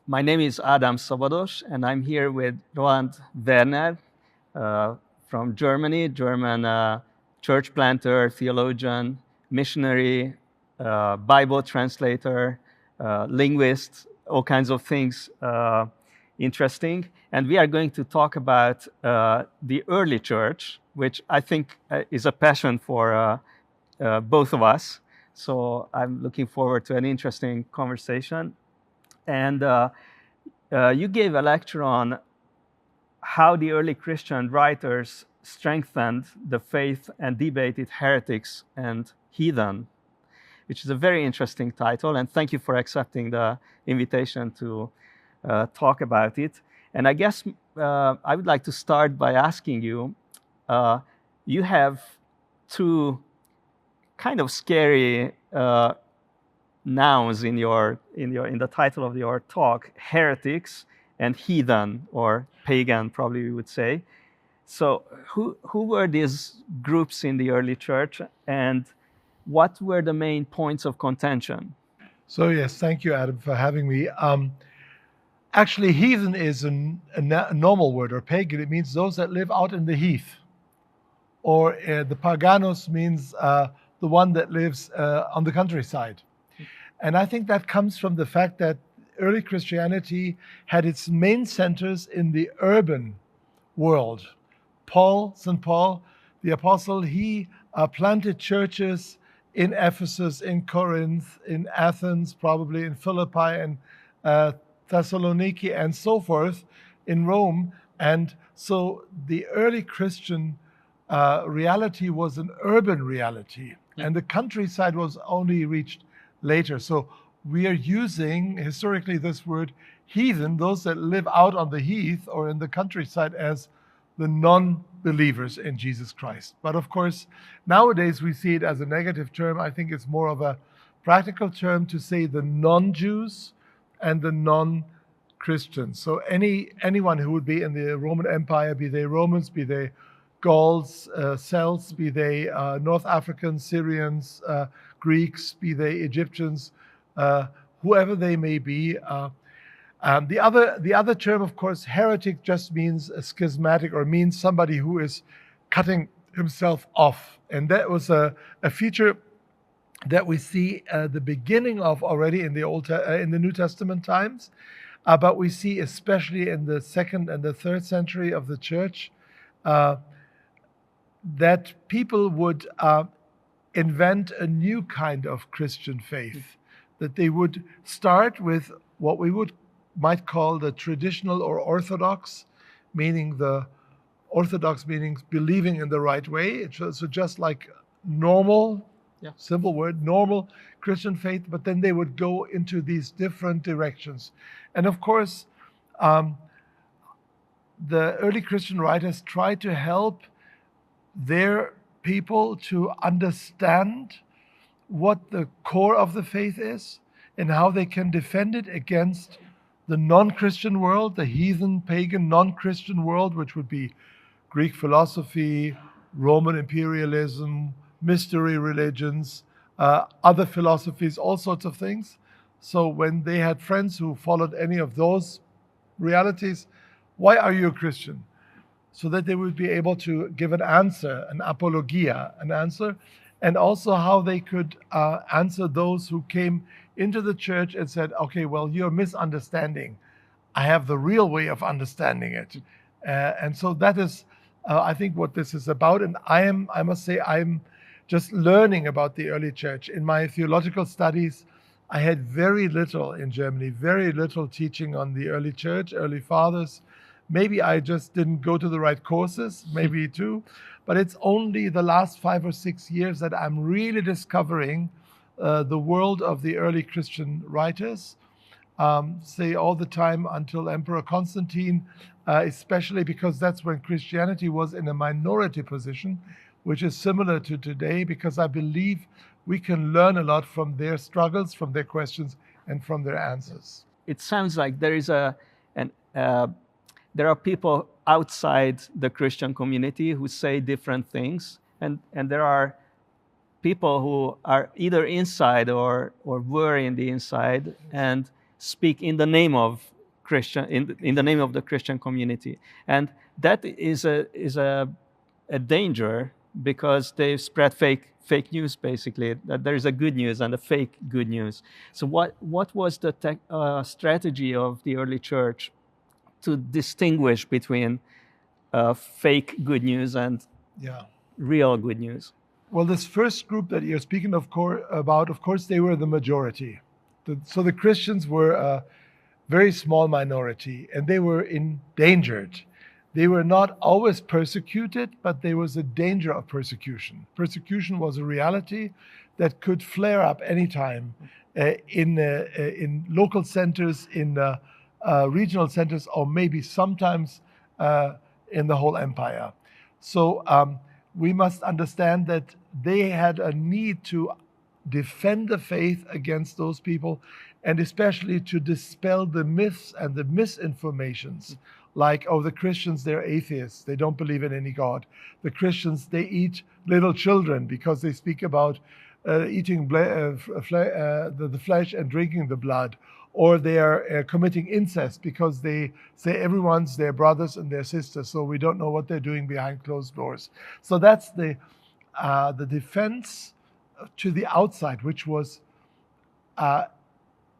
My name is Adam Szabados, and I'm here with Roland Werner from Germany, German church planter, theologian, missionary, Bible translator, linguist, all kinds of things interesting. And we are going to talk about the early church, which I think is a passion for both of us. So I'm looking forward to an interesting conversation. And you gave a lecture on how the early Christian writers strengthened the faith and debated heretics and heathen, which is a very interesting title. And thank you for accepting the invitation to talk about it. And I guess I would like to start by asking you, you have two kind of scary nouns in the title of your talk: heretics and heathen, or pagan, probably we would say. So who were these groups in the early church, and what were the main points of contention? So yes, thank you, Adam, for having me. Actually, heathen is a normal word, or pagan. It means those that live out in the heath. Or the paganos means the one that lives on the countryside. And I think that comes from the fact that early Christianity had its main centers in the urban world. St. Paul, the apostle, he planted churches in Ephesus, in Corinth, in Athens, probably in Philippi and Thessaloniki, and so forth, in Rome. And so the early Christian reality was an urban reality, and the countryside was only reached later. So we are using historically this word heathen, those that live out on the heath or in the countryside, as the non-believers in Jesus Christ. But of course, nowadays we see it as a negative term. I think it's more of a practical term to say the non-Jews and the non-Christians. So anyone who would be in the Roman Empire, be they Romans, be they Gauls, Celts, be they North Africans, Syrians, Greeks, be they Egyptians, whoever they may be. The other term, of course, heretic, just means a schismatic, or means somebody who is cutting himself off. And that was a feature that we see the beginning of already in the New Testament times, but we see especially in the 2nd and the 3rd century of the church that people would invent a new kind of Christian faith, that they would start with what we might call the traditional or orthodox, meaning believing in the right way. So just like normal, simple word, normal Christian faith, but then they would go into these different directions. And of course, the early Christian writers tried to help their people to understand what the core of the faith is and how they can defend it against the non-Christian world, the heathen, pagan, non-Christian world, which would be Greek philosophy, Roman imperialism, mystery religions, other philosophies, all sorts of things. So when they had friends who followed any of those realities, why are you a Christian? So that they would be able to give an answer, an apologia, an answer, and also how they could answer those who came into the church and said, okay, well, you're misunderstanding. I have the real way of understanding it. And so that is, I think, what this is about. And I must say, I'm just learning about the early church. In my theological studies, I had very little in Germany, very little teaching on the early church, early fathers. Maybe I just didn't go to the right courses, maybe too. But it's only the last 5 or 6 years that I'm really discovering the world of the early Christian writers. Say all the time until Emperor Constantine, especially because that's when Christianity was in a minority position, which is similar to today, because I believe we can learn a lot from their struggles, from their questions, and from their answers. It sounds like there is there are people outside the Christian community who say different things, and there are people who are either inside or were in the inside and speak in the name of Christian in the name of the Christian community, and that is a danger, because they spread fake news, basically, that there is a good news and a fake good news. So what was the strategy of the early church to distinguish between fake good news and Yeah. real good news? Well, this first group that you're speaking of course, they were the majority. So the Christians were a very small minority, and they were endangered. They were not always persecuted, but there was a danger of persecution. Persecution was a reality that could flare up anytime in local centers, in regional centers, or maybe sometimes in the whole empire. So we must understand that they had a need to defend the faith against those people, and especially to dispel the myths and the misinformations, like, oh, the Christians, they're atheists, they don't believe in any God. The Christians, they eat little children because they speak about eating the flesh and drinking the blood, or they are committing incest because they say everyone's their brothers and their sisters, so we don't know what they're doing behind closed doors. So that's the defense to the outside, which was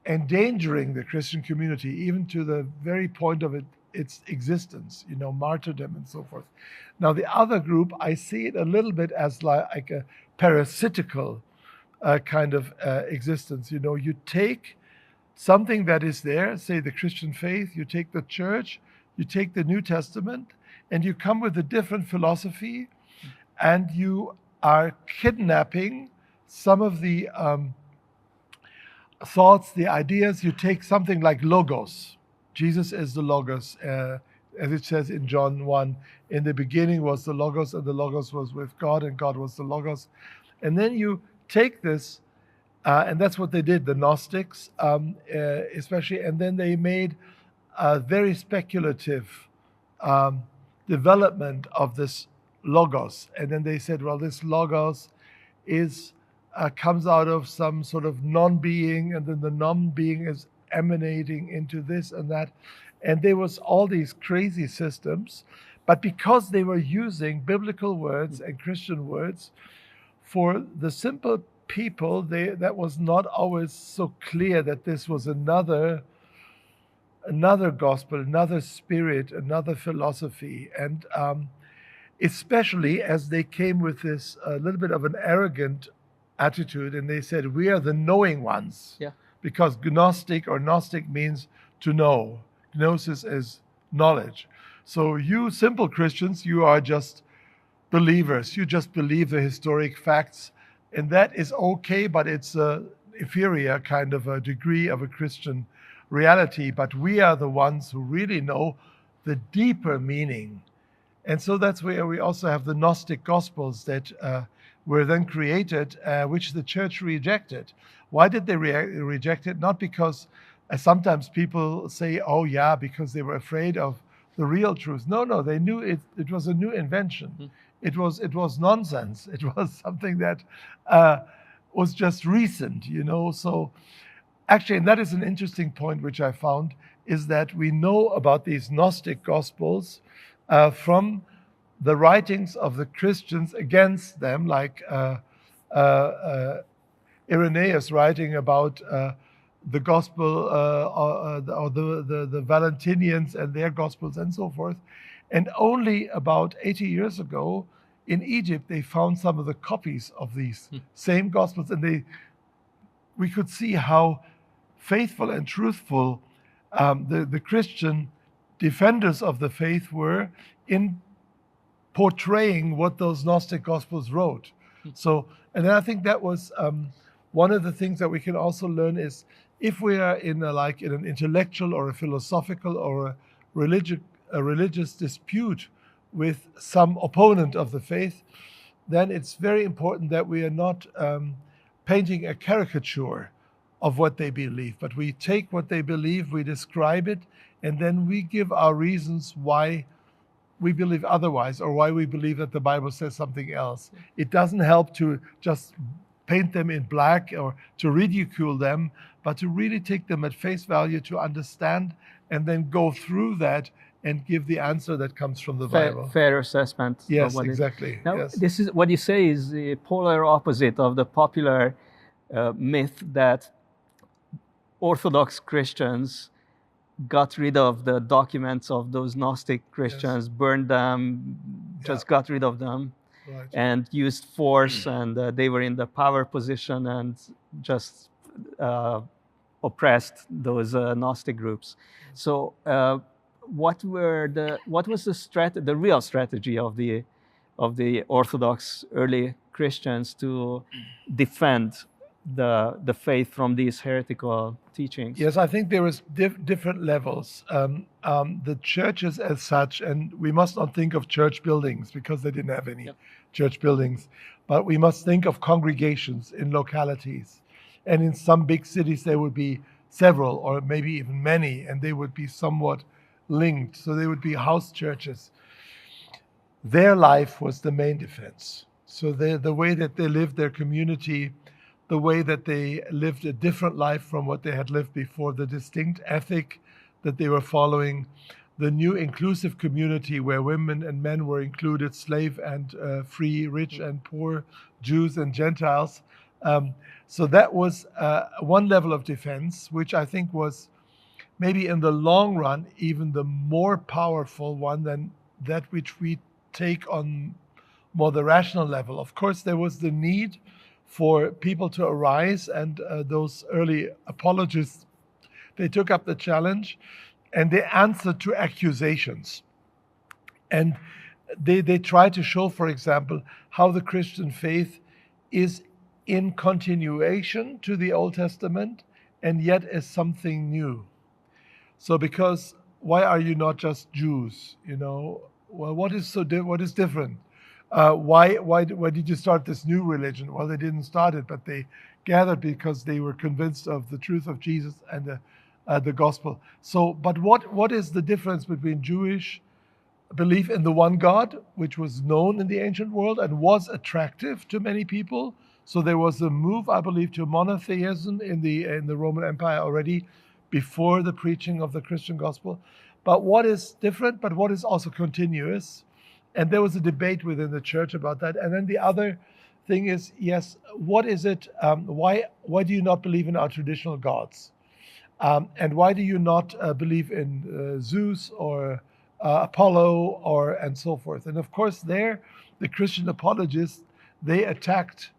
endangering the Christian community, even to the very point of its existence, martyrdom and so forth. Now, the other group, I see it a little bit as like a parasitical kind of existence. You take something that is there, say the Christian faith, you take the church, you take the New Testament, and you come with a different philosophy, and you are kidnapping some of the thoughts, the ideas. You take something like logos. Jesus is the logos, as it says in John 1. In the beginning was the logos, and the logos was with God, and God was the logos. And then you take this, and that's what they did, the Gnostics especially, and then they made a very speculative development of this logos. And then they said, well, this logos comes out of some sort of non-being, and then the non-being is emanating into this and that. And there was all these crazy systems, but because they were using biblical words and Christian words, for the simple people, that was not always so clear that this was another gospel, another spirit, another philosophy. And especially as they came with this a little bit of an arrogant attitude, and they said, we are the knowing ones. Yeah. Because Gnostic or Gnostic means to know. Gnosis is knowledge. So you simple Christians, you are just believers. You just believe the historic facts, and that is okay, but it's an inferior kind of a degree of a Christian reality. But we are the ones who really know the deeper meaning. And so that's where we also have the Gnostic Gospels that were then created, which the church rejected. Why did they reject it? Not because sometimes people say, oh yeah, because they were afraid of the real truth. No, they knew it was a new invention. Mm-hmm. It was nonsense. It was something that was just recent, So actually, and that is an interesting point which I found, is that we know about these Gnostic Gospels from the writings of the Christians against them, like Irenaeus writing about the gospel or the Valentinians and their gospels and so forth. And only about 80 years ago in Egypt, they found some of the copies of these same gospels, and we could see how faithful and truthful the Christian defenders of the faith were in portraying what those Gnostic Gospels wrote. So, and then I think that was one of the things that we can also learn is, if we are in an intellectual or a philosophical or a religious dispute with some opponent of the faith, then it's very important that we are not painting a caricature of what they believe, but we take what they believe, we describe it, and then we give our reasons why we believe otherwise, or why we believe that the Bible says something else. It doesn't help to just paint them in black or to ridicule them, but to really take them at face value, to understand and then go through that and give the answer that comes from the Bible. Fair assessment. Yes, of what exactly. Now, yes. this is what you say is the polar opposite of the popular myth that Orthodox Christians got rid of the documents of those Gnostic Christians, burned them, just got rid of them, Right. and used force, and they were in the power position and just oppressed those Gnostic groups. So, what was the real strategy of the Orthodox early Christians to defend the faith from these heretical teachings? Yes, I think there was different levels. The churches as such, and we must not think of church buildings because they didn't have any church buildings, but we must think of congregations in localities. And in some big cities, there would be several or maybe even many, and they would be somewhat linked. So they would be house churches. Their life was the main defense. So the way that they lived their community, the way that they lived a different life from what they had lived before, the distinct ethic that they were following, the new inclusive community where women and men were included, slave and free, rich and poor, Jews and Gentiles. So that was one level of defense, which I think was maybe in the long run even the more powerful one than that which we take on more the rational level. Of course, there was the need for people to arise, and those early apologists, they took up the challenge and they answered to accusations. And they tried to show, for example, how the Christian faith is in continuation to the Old Testament and yet is something new. So because why are you not just Jews? Well, what is different? Why did you start this new religion? Well, they didn't start it, but they gathered because they were convinced of the truth of Jesus and the gospel. So, but what is the difference between Jewish belief in the one God, which was known in the ancient world and was attractive to many people? So there was a move, I believe, to monotheism in the Roman Empire already before the preaching of the Christian gospel. But what is different, but what is also continuous? And there was a debate within the church about that. And then the other thing is, yes, what is it? Why do you not believe in our traditional gods? And why do you not believe in Zeus or Apollo and so forth? And of course, there, the Christian apologists, they attacked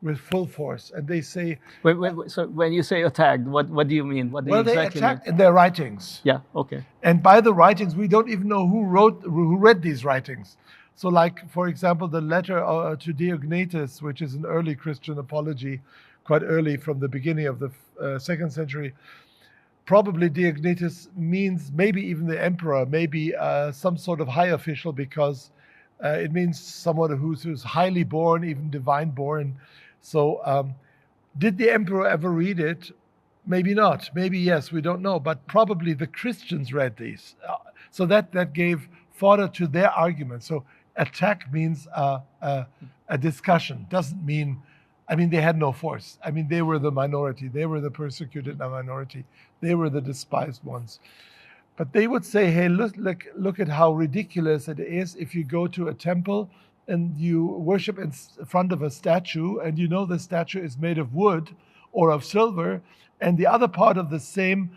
with full force, and they say. Wait, so when you say attacked, what do you mean? What do you exactly they attacked mean? in their writings. Yeah. Okay. And by the writings, we don't even know who read these writings. So, like for example, the letter to Diognetus, which is an early Christian apology, quite early from the beginning of the 2nd century. Probably Diognetus means maybe even the emperor, maybe some sort of high official, because it means someone who's highly born, even divine born. So did the emperor ever read it? Maybe not. Maybe yes, we don't know. But probably the Christians read these. So that gave fodder to their argument. So attack means a discussion. Doesn't mean, they had no force. They were the minority. They were the persecuted minority. They were the despised ones. But they would say, hey, look at how ridiculous it is if you go to a temple and you worship in front of a statue, and the statue is made of wood or of silver, and the other part of the same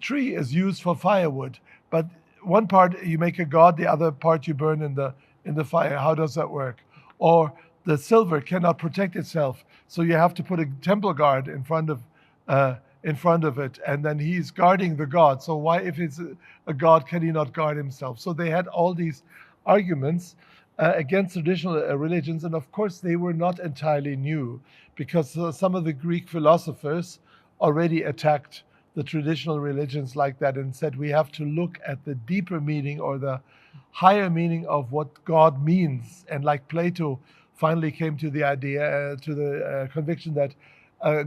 tree is used for firewood. But one part you make a god, the other part you burn in the fire. How does that work? Or the silver cannot protect itself, so you have to put a temple guard in front of it, and then he's guarding the god. So why, if it's a god, can he not guard himself? So they had all these arguments against traditional religions, and of course they were not entirely new, because some of the Greek philosophers already attacked the traditional religions like that and said we have to look at the deeper meaning or the higher meaning of what God means. And like Plato finally came to the idea, to the conviction that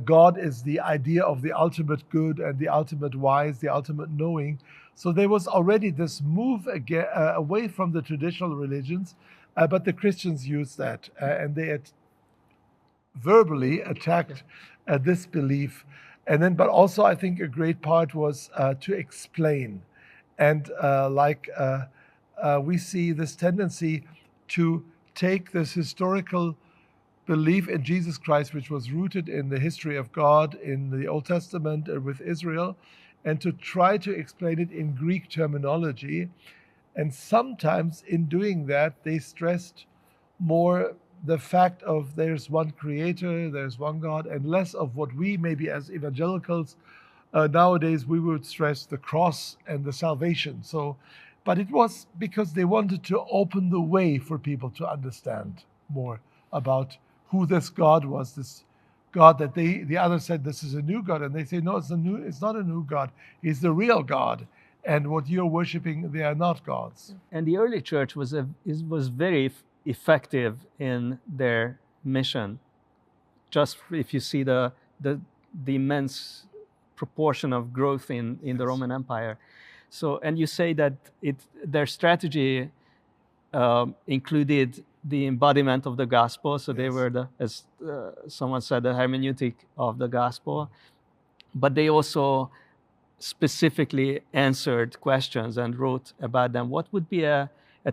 God is the idea of the ultimate good and the ultimate wise, the ultimate knowing. So there was already this move away from the traditional religions, but the Christians used that, and they had verbally attacked this belief. And then, but also I think a great part was to explain. And we see this tendency to take this historical belief in Jesus Christ, which was rooted in the history of God in the Old Testament with Israel, and to try to explain it in Greek terminology. And sometimes in doing that, they stressed more the fact of there's one creator, there's one God, and less of what we maybe as evangelicals nowadays we would stress the cross and the salvation. So, but it was because they wanted to open the way for people to understand more about who this God was, this God that the others said this is a new God, and they say no, it's not a new God. He's the real God, and what you're worshiping, they are not gods. And the early church was very effective in their mission. Just if you see the immense proportion of growth in the Roman Empire. So, and you say that their strategy included the embodiment of the gospel. So they were as someone said, the hermeneutic of the gospel. But they also specifically answered questions and wrote about them. What would be a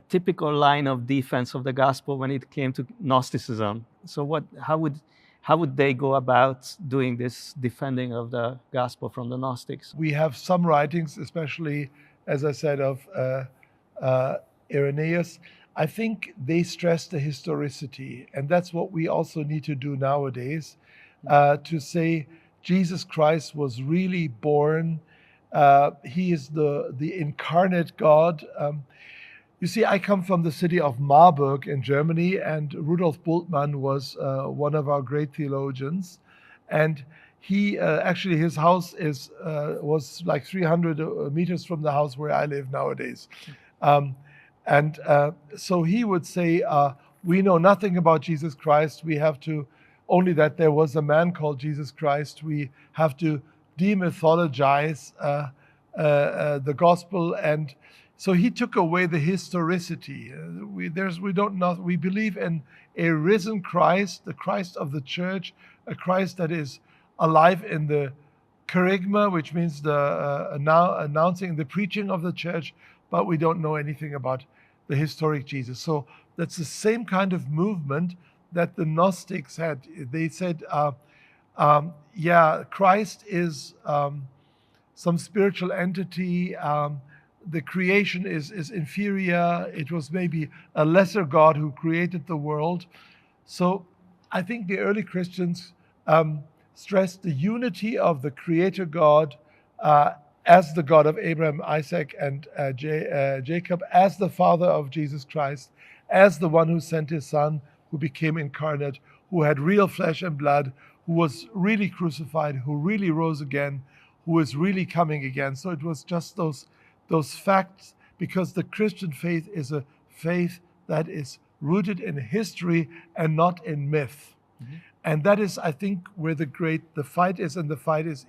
typical line of defense of the gospel when it came to Gnosticism? So how would they go about doing this defending of the gospel from the Gnostics? We have some writings, especially, as I said, of Irenaeus. I think they stress the historicity, and that's what we also need to do nowadays, to say Jesus Christ was really born. He is the incarnate God. You see, I come from the city of Marburg in Germany, and Rudolf Bultmann was one of our great theologians. And he actually, his house was like 300 meters from the house where I live nowadays. So he would say, we know nothing about Jesus Christ. We have to, only that there was a man called Jesus Christ. We have to demythologize the gospel. And so he took away the historicity. We believe in a risen Christ, the Christ of the church, a Christ that is alive in the kerygma, which means the announcing, the preaching of the church, but we don't know anything about the historic Jesus. So that's the same kind of movement that the Gnostics had. They said, Christ is some spiritual entity. The creation is inferior. It was maybe a lesser God who created the world. So I think the early Christians stressed the unity of the Creator God as the God of Abraham, Isaac, and Jacob, as the Father of Jesus Christ, as the one who sent his Son, who became incarnate, who had real flesh and blood, who was really crucified, who really rose again, who is really coming again. So it was just those facts, because the Christian faith is a faith that is rooted in history and not in myth. Mm-hmm. And that is, I think, where the fight is, and the fight is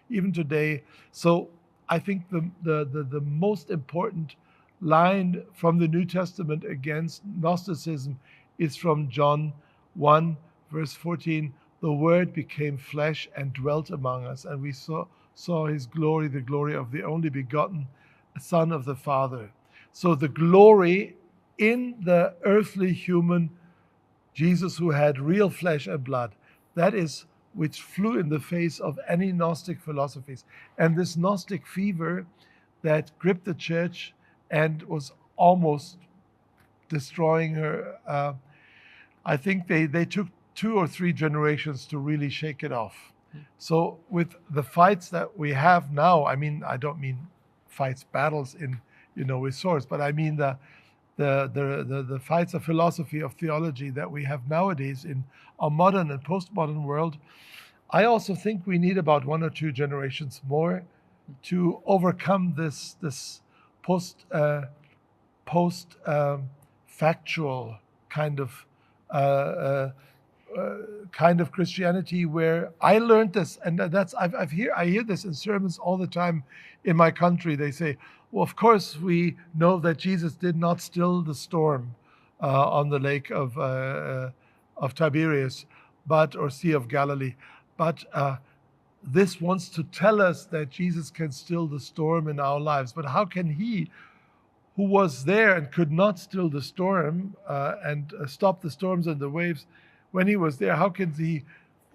even today. So I think the most important line from the New Testament against Gnosticism is from John 1, verse 14. The Word became flesh and dwelt among us, and we saw his glory, the glory of the only begotten Son of the Father. So the glory in the earthly human Jesus, who had real flesh and blood, that is which flew in the face of any Gnostic philosophies. And this Gnostic fever that gripped the church and was almost destroying her, I think they took 2 or 3 generations to really shake it off. So with the fights that we have now, I mean, I don't mean fights, battles with swords, but I mean the fights of philosophy, of theology that we have nowadays in our modern and postmodern world. I also think we need about 1 or 2 generations more to overcome this post factual kind of Christianity, where I learned this, and I hear this in sermons all the time in my country. They say, well, of course we know that Jesus did not still the storm on the lake of Tiberias, or Sea of Galilee, but this wants to tell us that Jesus can still the storm in our lives. But how can he, who was there and could not still the storm and stop the storms and the waves when he was there, how can he,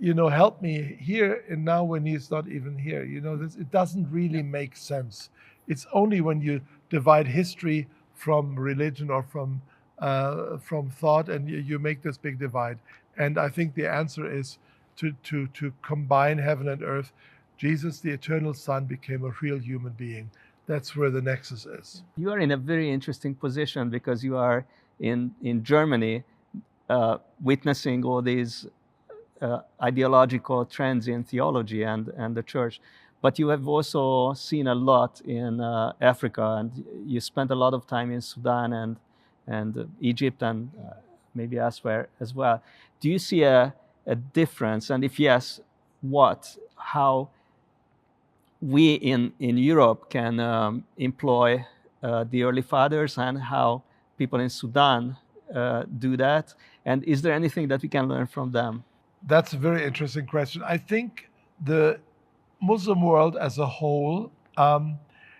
help me here and now when he's not even here? It doesn't really make sense. It's only when you divide history from religion or from thought, and you make this big divide. And I think the answer is to combine heaven and earth. Jesus, the eternal Son, became a real human being. That's where the nexus is. You are in a very interesting position because you are in Germany, witnessing all these ideological trends in theology and the church. But you have also seen a lot in Africa, and you spent a lot of time in Sudan and Egypt and maybe elsewhere as well. Do you see a difference? And if yes, what? How we in Europe can employ the early fathers, and how people in Sudan do that? And is there anything that we can learn from them? That's a very interesting question. I think the Muslim world as a whole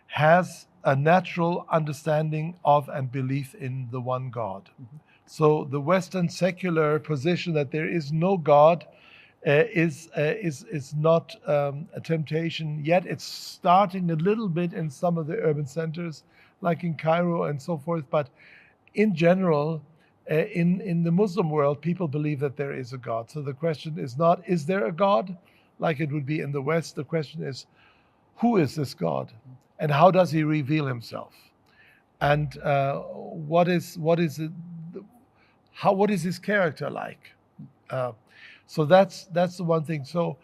has a natural understanding of and belief in the one God. Mm-hmm. So the Western secular position that there is no God is not a temptation yet. It's starting a little bit in some of the urban centers, like in Cairo and so forth. But in general, in the Muslim world, people believe that there is a God. So the question is not, is there a God, like it would be in the West? The question is, who is this God, and how does he reveal himself? And what is his character like? So that's the one thing. So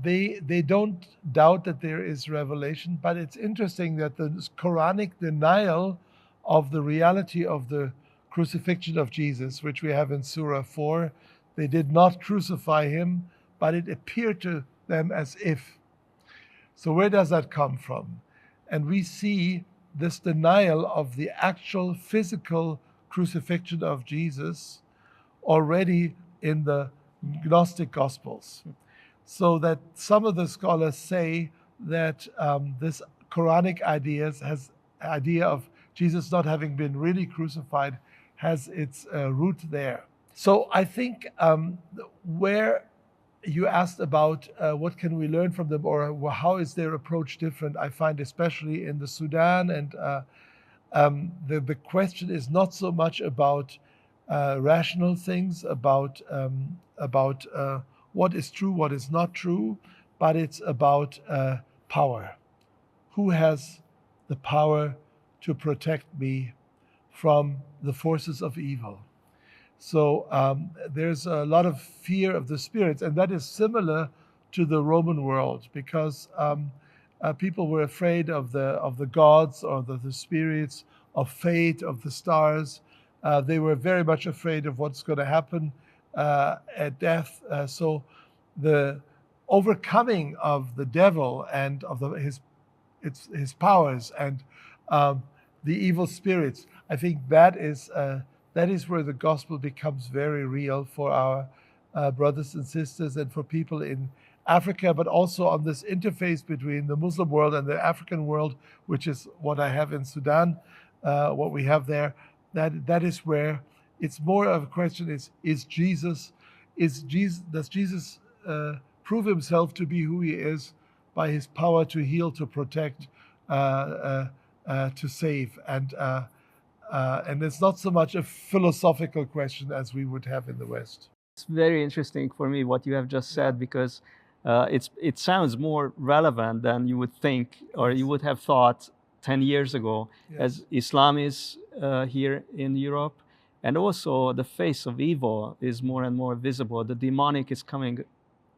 they don't doubt that there is revelation, but it's interesting that the Quranic denial of the reality of the crucifixion of Jesus, which we have in Surah 4, they did not crucify him, but it appeared to them as if. So where does that come from? And we see this denial of the actual physical crucifixion of Jesus already in the Gnostic Gospels. So that some of the scholars say that this Quranic idea of Jesus not having been really crucified has its root there. So I think where you asked about what can we learn from them, or how is their approach different, I find especially in the Sudan, and the question is not so much about rational things, about what is true, what is not true, but it's about power. Who has the power to protect me from the forces of evil? So there's a lot of fear of the spirits, and that is similar to the Roman world, because people were afraid of the gods or the spirits, of fate, of the stars. They were very much afraid of what's going to happen at death. So the overcoming of the devil and of his powers and the evil spirits, I think that is where the gospel becomes very real for our brothers and sisters, and for people in Africa, but also on this interface between the Muslim world and the African world, which is what I have in Sudan, what we have there. That is where it's more of a question: does Jesus prove himself to be who he is by his power to heal, to protect, to save, and it's not so much a philosophical question as we would have in the West. It's very interesting for me what you have just said, because it sounds more relevant than you would think, or you would have thought 10 years ago, as Islam is here in Europe, and also the face of evil is more and more visible. The demonic is coming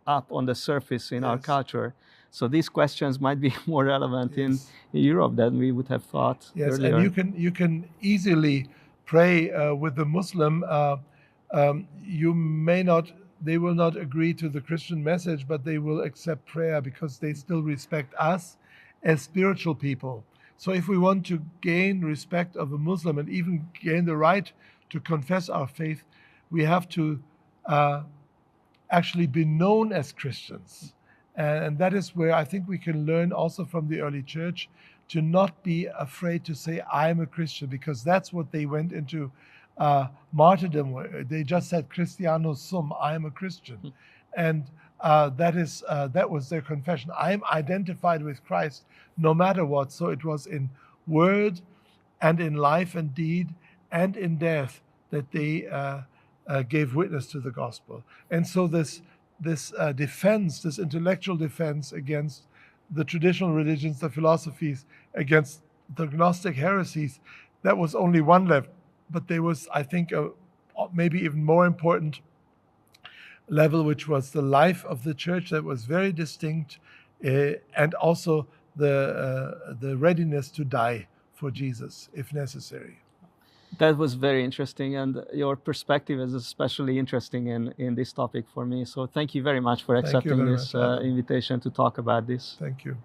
up on the surface in our culture. So these questions might be more relevant in Europe than we would have thought earlier. And you can easily pray with the Muslim. They will not agree to the Christian message, but they will accept prayer because they still respect us as spiritual people. So if we want to gain respect of a Muslim and even gain the right to confess our faith, we have to actually be known as Christians. And that is where I think we can learn also from the early church to not be afraid to say, I'm a Christian, because that's what they went into martyrdom. They just said, Christianus sum, I'm a Christian. And that was their confession. I'm identified with Christ no matter what. So it was in word and in life and deed and in death that they gave witness to the gospel. And so this defense, this intellectual defense against the traditional religions, the philosophies, against the Gnostic heresies, that was only one level. But there was, I think, a maybe even more important level, which was the life of the church that was very distinct, and also the readiness to die for Jesus if necessary. That was very interesting, and your perspective is especially interesting in this topic for me. So thank you very much for accepting this invitation to talk about this. Thank you.